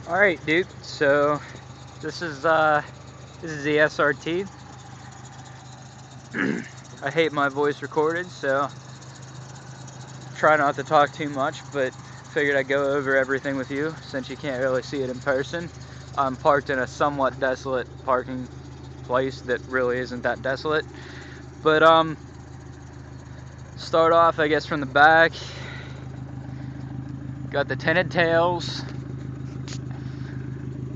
Alright, dude, so this is the SRT. I hate my voice recorded, so try not to talk too much, but figured I'd go over everything with you since you can't really see it in person. I'm parked in a somewhat desolate parking place that really isn't that desolate. But start off, I guess, from the back. Got the tinted tails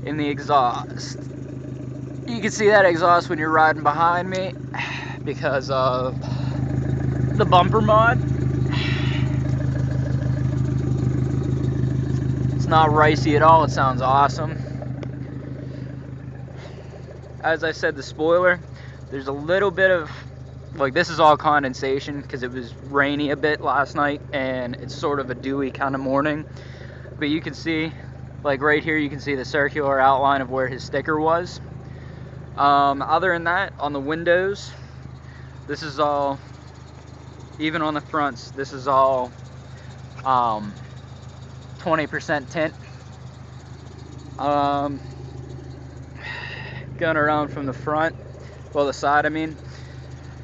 in the exhaust. You can see that exhaust when you're riding behind me because of the bumper mod. It's not ricey at all, it sounds awesome. As I said, the spoiler, there's a little bit of, like, this is all condensation because it was rainy a bit last night and it's sort of a dewy kind of morning. But you can see, like right here, you can see the circular outline of where his sticker was. Other than that, on the windows, this is all, even on the fronts, this is all 20% tint. Going around from the front, well, the side, I mean,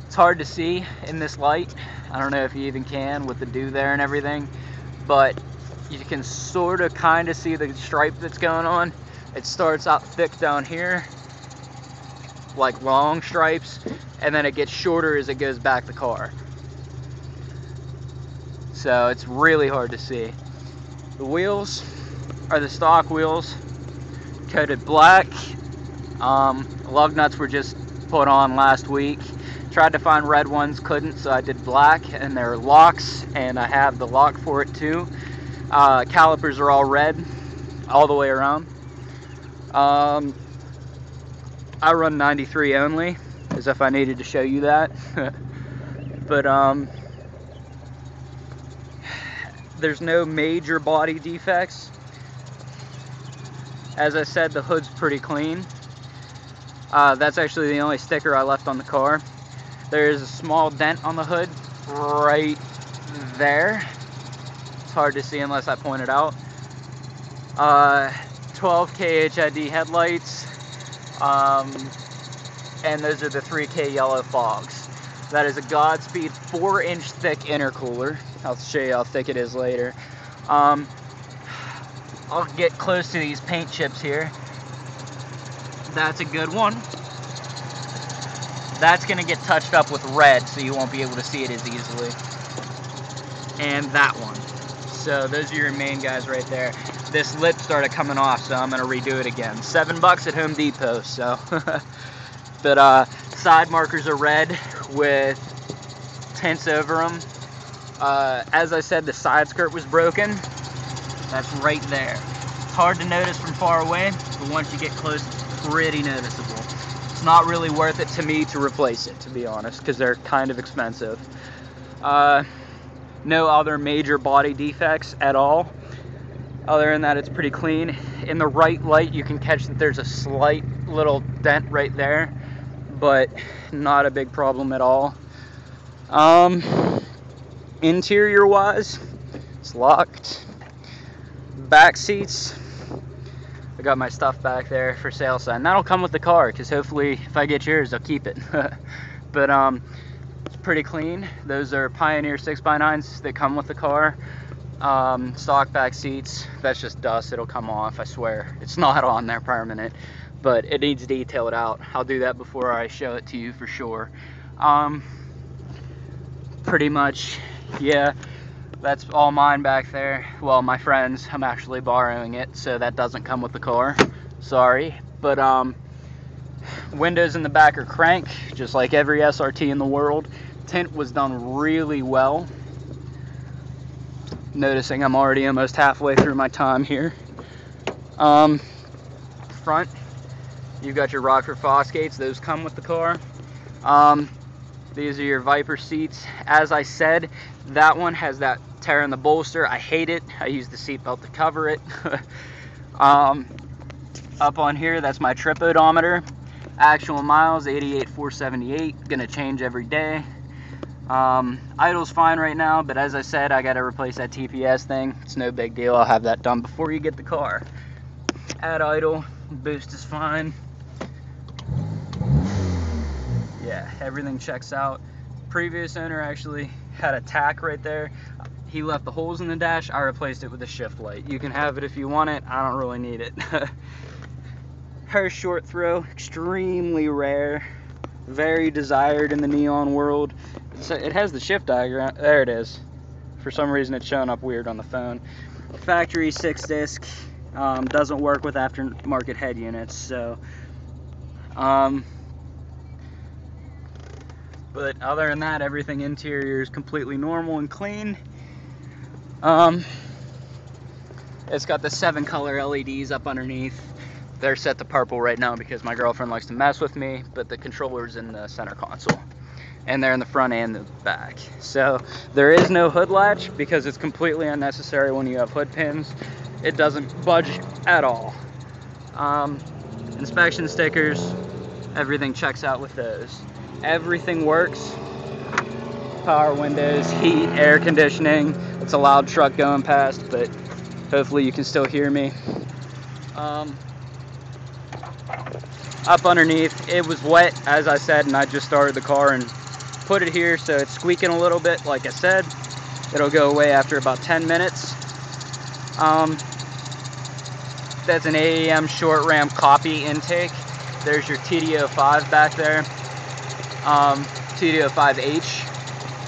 it's hard to see in this light. I don't know if you even can with the dew there and everything, but you can sort of kind of see the stripe that's going on. It starts out thick down here, like long stripes, and then it gets shorter as it goes back the car. So it's really hard to see. The wheels are the stock wheels, coated black. Lug nuts were just put on last week. Tried to find red ones, couldn't, so I did black, and they're locks, and I have the lock for it too. Calipers are all red all the way around. I run 93 only, as if I needed to show you that. But there's no major body defects. As I said, the hood's pretty clean. That's actually the only sticker I left on the car. There's a small dent on the hood right there. It's hard to see unless I point it out. 12K HID headlights, and those are the 3K yellow fogs. That is a Godspeed 4-inch thick intercooler. I'll show you how thick it is later. I'll get close to these paint chips here. That's a good one. That's going to get touched up with red, so you won't be able to see it as easily. And that one. So those are your main guys right there. This lip started coming off, so I'm going to redo it again. $7 at Home Depot, so. But side markers are red with tints over them. As I said, the side skirt was broken. That's right there. It's hard to notice from far away, but once you get close, it's pretty noticeable. It's not really worth it to me to replace it, to be honest, because they're kind of expensive. No other major body defects at all. Other than that, it's pretty clean. In the right light, you can catch that there's a slight little dent right there, but not a big problem at all. Interior wise, it's locked. Back seats, I got my stuff back there for sale sign. That'll come with the car, because hopefully if I get yours, I'll keep it. But it's pretty clean. Those are Pioneer 6x9s that come with the car. Stock back seats, that's just dust, it'll come off, I swear. It's not on there permanent, but it needs detailed out. I'll do that before I show it to you for sure. Pretty much, yeah, that's all mine back there. Well, my friend's, I'm actually borrowing it, so that doesn't come with the car, sorry. But windows in the back are crank, just like every SRT in the world. Tint was done really well. Noticing I'm already almost halfway through my time here. Front, you've got your Rockford Fosgates, those come with the car. These are your Viper seats. As I said, that one has that tear in the bolster. I hate it. I use the seatbelt to cover it. Up on here, that's my trip odometer. Actual miles, 88,478. Gonna change every day. Idle's fine right now, but as I said, I gotta replace that TPS thing. It's no big deal. I'll have that done before you get the car. At idle, boost is fine. Yeah, everything checks out. Previous owner actually had a tack right there. He left the holes in the dash. I replaced it with a shift light. You can have it if you want it. I don't really need it. Her short throw, extremely rare, very desired in the neon world. It has the shift diagram. There it is. For some reason it's showing up weird on the phone. Factory 6-disc, doesn't work with aftermarket head units, so but other than that, everything interior is completely normal and clean. It's got the 7-color LEDs up underneath. They're set to purple right now because my girlfriend likes to mess with me, but the controller's in the center console. And they're in the front and the back. So there is no hood latch because it's completely unnecessary when you have hood pins. It doesn't budge at all. Inspection stickers, everything checks out with those. Everything works. Power windows, heat, air conditioning. It's a loud truck going past, but hopefully you can still hear me. Up underneath, it was wet, as I said, and I just started the car and put it here, so it's squeaking a little bit. Like I said, it'll go away after about 10 minutes. That's an AEM short ram copy intake. There's your TD05 back there. TD05H.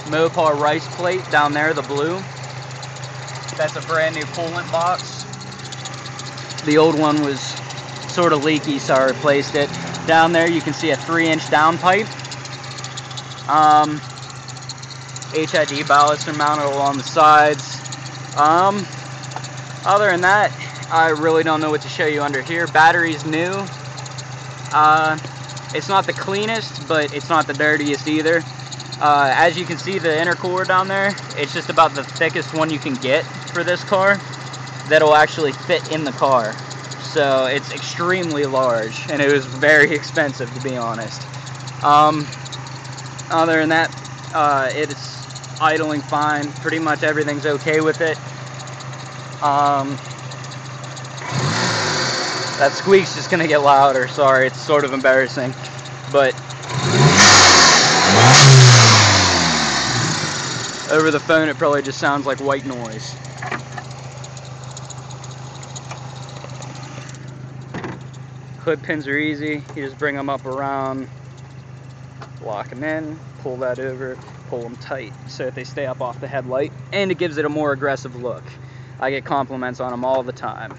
Mopar rice plate down there, the blue. That's a brand new coolant box. The old one was sort of leaky, so I replaced it. Down there you can see a 3-inch downpipe. HID ballasts are mounted along the sides. Other than that, I really don't know what to show you under here. Battery's new. It's not the cleanest, but it's not the dirtiest either. As you can see, the intercooler down there, it's just about the thickest one you can get for this car that'll actually fit in the car. So it's extremely large, and it was very expensive, to be honest. Other than that, it's idling fine. Pretty much everything's okay with it. That squeak's just gonna get louder. Sorry, it's sort of embarrassing, but over the phone it probably just sounds like white noise. Hood pins are easy. You just bring them up around, lock them in, pull that over, pull them tight so that they stay up off the headlight, and it gives it a more aggressive look. I get compliments on them all the time.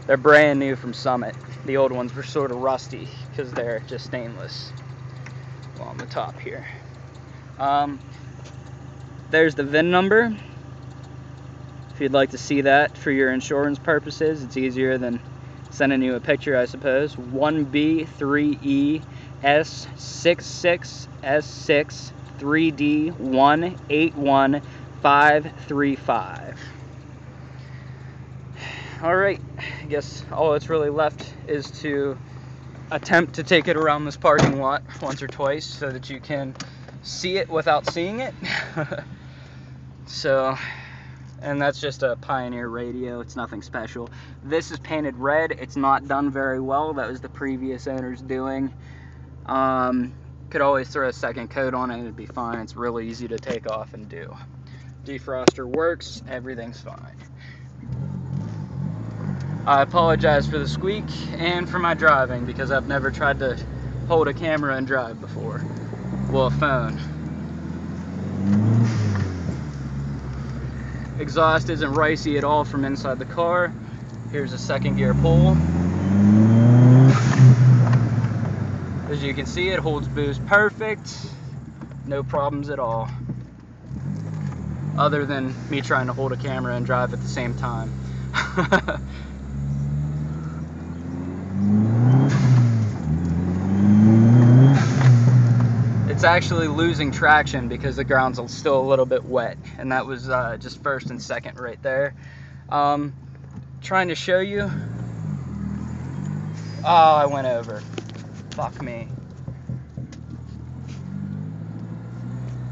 They're brand new from Summit. The old ones were sort of rusty because they're just stainless along the top here. There's the VIN number. If you'd like to see that for your insurance purposes, it's easier than sending you a picture, I suppose. 1B3E S66S6 3D181535. Alright, I guess all that's really left is to attempt to take it around this parking lot once or twice so that you can see it without seeing it. So, and that's just a Pioneer radio. It's nothing special. This is painted red. It's not done very well. That was the previous owner's doing. Could always throw a second coat on it. It'd be fine. It's really easy to take off and do. Defroster works. Everything's fine. I apologize for the squeak and for my driving because I've never tried to hold a camera and drive before. Well, a phone. Exhaust isn't ricey at all from inside the car. Here's a second gear pull. As you can see, it holds boost perfect. No problems at all. Other than me trying to hold a camera and drive at the same time. It's actually losing traction because the ground's still a little bit wet, and that was just first and second right there. Trying to show you. Oh, I went over. Fuck me.